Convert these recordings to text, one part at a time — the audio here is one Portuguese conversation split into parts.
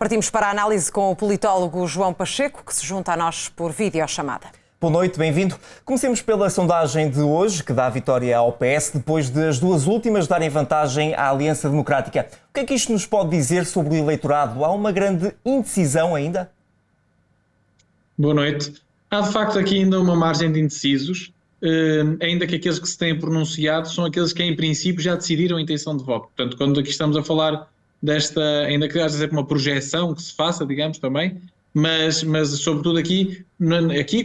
Partimos para a análise com o politólogo João Pacheco, que se junta a nós por videochamada. Boa noite, bem-vindo. Comecemos pela sondagem de hoje, que dá a vitória ao PS, depois das duas últimas darem vantagem à Aliança Democrática. O que é que isto nos pode dizer sobre o eleitorado? Há uma grande indecisão ainda? Boa noite. Há de facto aqui ainda uma margem de indecisos, ainda que aqueles que se têm pronunciado são aqueles que em princípio já decidiram a intenção de voto. Portanto, quando aqui estamos a falar desta, ainda que haja uma projeção que se faça, digamos também, mas sobretudo aqui,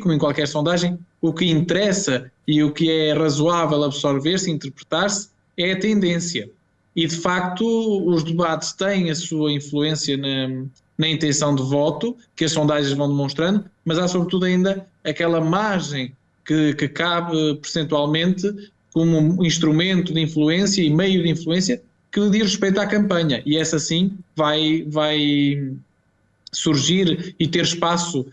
como em qualquer sondagem, o que interessa e o que é razoável absorver-se, interpretar-se, é a tendência. E de facto os debates têm a sua influência na intenção de voto, que as sondagens vão demonstrando, mas há sobretudo ainda aquela margem que cabe percentualmente como um instrumento de influência e meio de influência que diz respeito à campanha. E essa sim vai surgir e ter espaço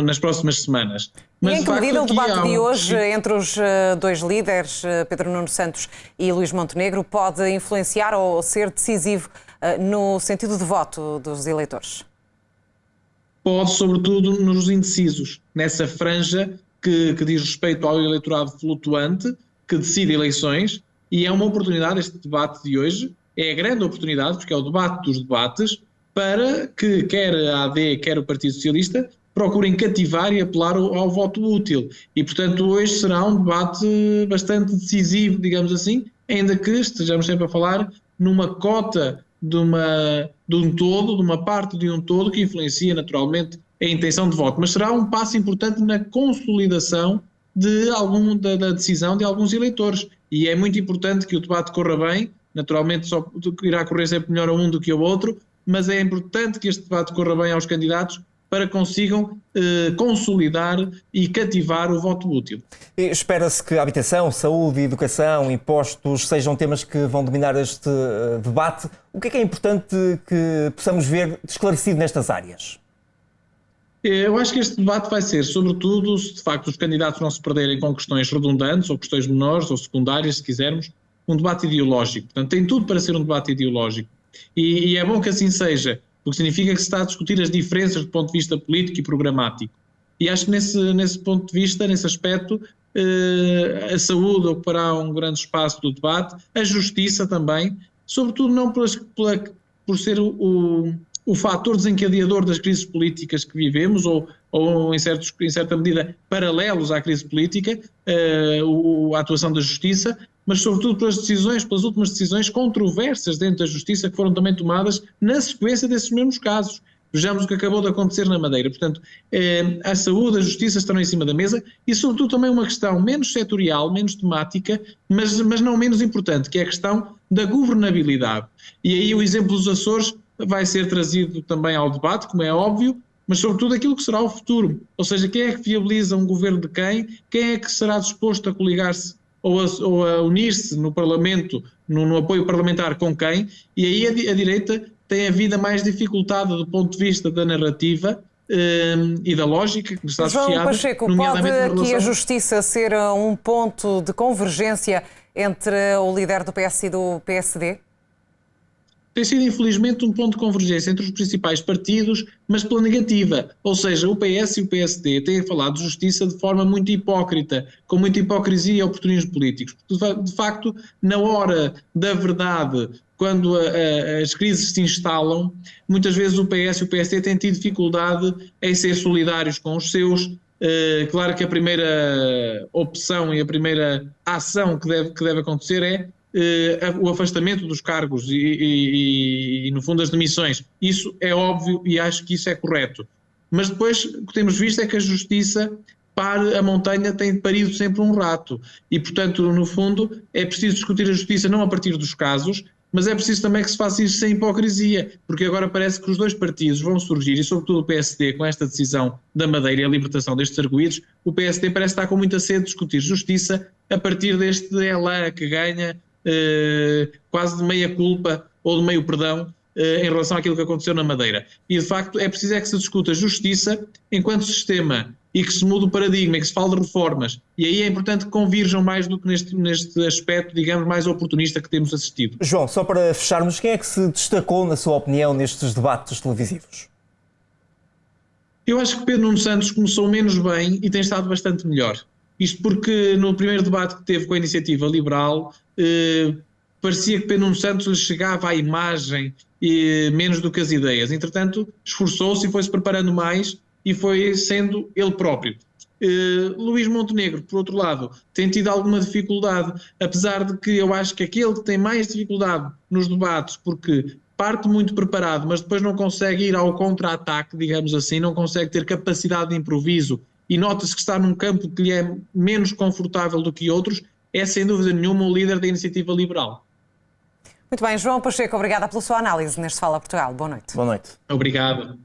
nas próximas semanas. Mas, e em que medida o debate de hoje entre os dois líderes, Pedro Nuno Santos e Luís Montenegro, pode influenciar ou ser decisivo no sentido de voto dos eleitores? Pode, sobretudo, nos indecisos, nessa franja que diz respeito ao eleitorado flutuante, que decide eleições, e é uma oportunidade, este debate de hoje, é a grande oportunidade, porque é o debate dos debates, para que quer a AD, quer o Partido Socialista, procurem cativar e apelar ao voto útil. E, portanto, hoje será um debate bastante decisivo, digamos assim, ainda que estejamos sempre a falar numa cota de uma parte de um todo que influencia naturalmente a intenção de voto. Mas será um passo importante na consolidação da decisão de alguns eleitores. E é muito importante que o debate corra bem, naturalmente só irá correr sempre melhor a um do que ao outro, mas é importante que este debate corra bem aos candidatos para que consigam consolidar e cativar o voto útil. Espera-se que a habitação, saúde, educação, impostos sejam temas que vão dominar este debate. O que é importante que possamos ver esclarecido nestas áreas? Eu acho que este debate vai ser, sobretudo, se de facto os candidatos não se perderem com questões redundantes ou questões menores ou secundárias, se quisermos, um debate ideológico. Portanto, tem tudo para ser um debate ideológico. E é bom que assim seja, porque significa que se está a discutir as diferenças do ponto de vista político e programático. E acho que nesse ponto de vista, nesse aspecto, a saúde ocupará um grande espaço do debate, a justiça também, sobretudo não por ser o fator desencadeador das crises políticas que vivemos, ou em certa medida paralelos à crise política, a atuação da justiça, mas sobretudo pelas últimas decisões controversas dentro da justiça que foram também tomadas na sequência desses mesmos casos. Vejamos o que acabou de acontecer na Madeira. Portanto, a saúde e a justiça estarão em cima da mesa e sobretudo também uma questão menos setorial, menos temática, mas não menos importante, que é a questão da governabilidade. E aí o exemplo dos Açores vai ser trazido também ao debate, como é óbvio, mas sobretudo aquilo que será o futuro. Ou seja, quem é que viabiliza um governo de quem é que será disposto a coligar-se ou a unir-se no Parlamento, no apoio parlamentar com quem, e aí a direita tem a vida mais dificultada do ponto de vista da narrativa e da lógica que está associada. João Pacheco, pode aqui a justiça ser um ponto de convergência entre o líder do PS e do PSD? Tem sido, infelizmente, um ponto de convergência entre os principais partidos, mas pela negativa. Ou seja, o PS e o PSD têm falado de justiça de forma muito hipócrita, com muita hipocrisia e oportunismo políticos. De facto, na hora da verdade, quando as crises se instalam, muitas vezes o PS e o PSD têm tido dificuldade em ser solidários com os seus. Claro que a primeira opção e a primeira ação que deve acontecer é o afastamento dos cargos e, no fundo, as demissões. Isso é óbvio e acho que isso é correto. Mas depois o que temos visto é que a justiça, a montanha, tem parido sempre um rato. E, portanto, no fundo, é preciso discutir a justiça não a partir dos casos, mas é preciso também que se faça isso sem hipocrisia, porque agora parece que os dois partidos vão surgir, e sobretudo o PSD, com esta decisão da Madeira e a libertação destes arguídos, o PSD parece estar com muita sede de discutir justiça a partir deste elan que ganha quase de meia culpa ou de meio perdão em relação àquilo que aconteceu na Madeira. E de facto é preciso que se discuta justiça enquanto sistema e que se mude o paradigma, e que se fale de reformas. E aí é importante que convirjam mais do que neste aspecto, digamos, mais oportunista que temos assistido. João, só para fecharmos, quem é que se destacou, na sua opinião, nestes debates televisivos? Eu acho que Pedro Nuno Santos começou menos bem e tem estado bastante melhor. Isto porque no primeiro debate que teve com a Iniciativa Liberal, parecia que Pedro Nuno Santos lhe chegava à imagem menos do que as ideias. Entretanto, esforçou-se e foi-se preparando mais e foi sendo ele próprio. Luís Montenegro, por outro lado, tem tido alguma dificuldade, apesar de que eu acho que aquele que tem mais dificuldade nos debates, porque parte muito preparado, mas depois não consegue ir ao contra-ataque, digamos assim, não consegue ter capacidade de improviso e nota-se que está num campo que lhe é menos confortável do que outros, é sem dúvida nenhuma o líder da Iniciativa Liberal. Muito bem, João Pacheco, obrigada pela sua análise neste Fala Portugal. Boa noite. Boa noite. Obrigado.